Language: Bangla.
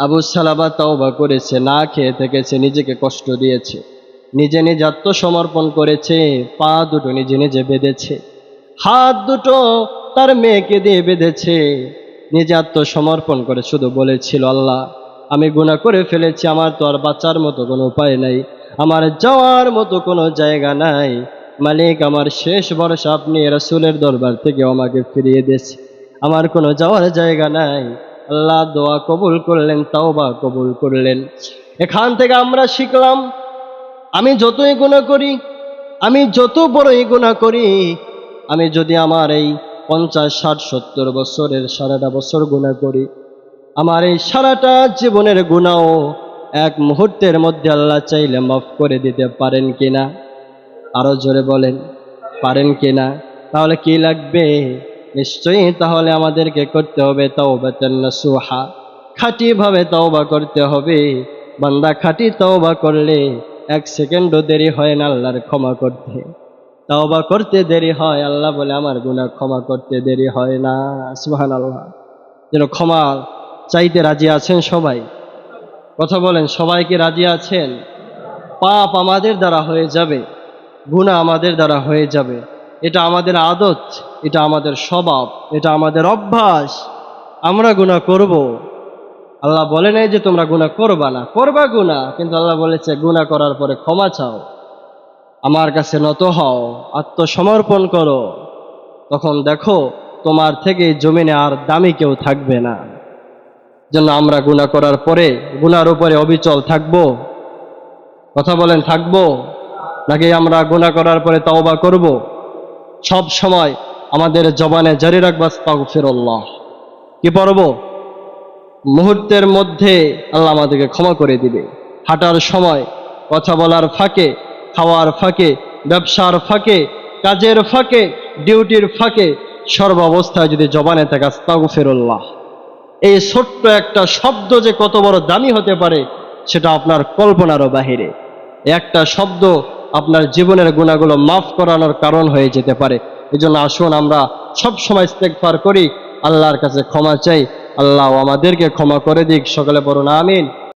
আবু সালাবা তওবা করেছে, না খেয়ে থেকেছে, নিজেকে কষ্ট দিয়েছে, নিজে নিজে আত্মসমর্পণ করেছে, পা দুটো নিজে নিজে বেঁধেছে, হাত দুটো তার মেয়েকে দিয়ে বেঁধেছে, নিজে আত্মসমর্পণ করে শুধু বলেছিল, আল্লাহ আমি গুনাহ করে ফেলেছি, আমার তো আর বাঁচার মতো কোনো উপায় নাই, আমার যাওয়ার মতো কোনো জায়গা নাই, মালিক আমার শেষ ভরসা আপনি, রাসূলের দরবার থেকে আমাকে ফিরিয়ে দিয়েছে, আমার কোনো যাওয়ার জায়গা নাই। আল্লাহ দোয়া কবুল করলেন, তাওবা কবুল করলেন। এখান থেকে আমরা শিখলাম, আমি যতই গুনাহ করি, আমি যত বড়ই গুনাহ করি, আমি যদি আমার এই 50, 60, 70 বছরের সারাটা বছর গুনাহ করি, আমার এই সারাটা জীবনের গুনাহ এক মুহূর্তের মধ্যে আল্লাহ চাইলে মাফ করে দিতে পারেন কিনা? আরো জোরে বলেন, পারেন কিনা? তাহলে কি লাগবে? নিশ্চয়ই তাহলে আমাদেরকে করতে হবে তাওবাতান নাসুহা, খাঁটি ভাবে তওবা করতে হবে। বান্দা খাঁটি তওবা করলে 1 সেকেন্ডও দেরি হয় না আল্লাহর ক্ষমা করতে। তওবা করতে দেরি হয়, আল্লাহ বলে আমার গুনাহ ক্ষমা করতে দেরি হয় না। সুবহানাল্লাহ। যেন ক্ষমা চাইতে রাজি আছেন সবাই? কথা বলেন, সবাই কি রাজি আছেন? পাপ আমাদের দ্বারা হয়ে যাবে, গুনাহ আমাদের দ্বারা হয়ে যাবে, এটা আমাদের আদত, এটা আমাদের স্বভাব, এটা আমাদের অভ্যাস, আমরা গুনাহ করব। আল্লাহ বলে নাই যে তোমরা গুনাহ করবা না, করবা গুনাহ, কিন্তু আল্লাহ বলেছে গুনাহ করার পরে ক্ষমা চাও, আমার কাছে নত হও, আত্মসমর্পণ করো, তখন দেখো তোমার থেকে জমিনে আর দামি কেউ থাকবে না। জন্য আমরা গুনাহ করার পরে গুনার উপরে অবিচল থাকবো? কথা বলেন, থাকবো নাকি আমরা গুনাহ করার পরে তওবা করব? সব সময় আমাদের জবানে জারি রাখবো আস্তাগফিরুল্লাহ। কি পড়ব? মুহূর্তের মধ্যে আল্লাহ আমাদেরকে ক্ষমা করে দিবে। হাঁটার সময়, কথা বলার ফাঁকে, খাওয়ার ফাঁকে, ব্যবসার ফাঁকে, কাজের ফাঁকে, ডিউটির ফাঁকে, সর্ব অবস্থায় যদি জবানে থাকে আস্তাগফিরুল্লাহ, এই ছোট্ট একটা শব্দ যে কত বড় দামি হতে পারে সেটা আপনার কল্পনারও বাহিরে। একটা শব্দ আপনার জীবনের গুনাহগুলো মাফ করানোর কারণ হয়ে যেতে পারে। এজন্য আসুন আমরা সব সময় ইস্তেগফার করি, আল্লাহর কাছে ক্ষমা চাই, আল্লাহ আমাদেরকে ক্ষমা করে দিক। সকলে বলুন আমিন।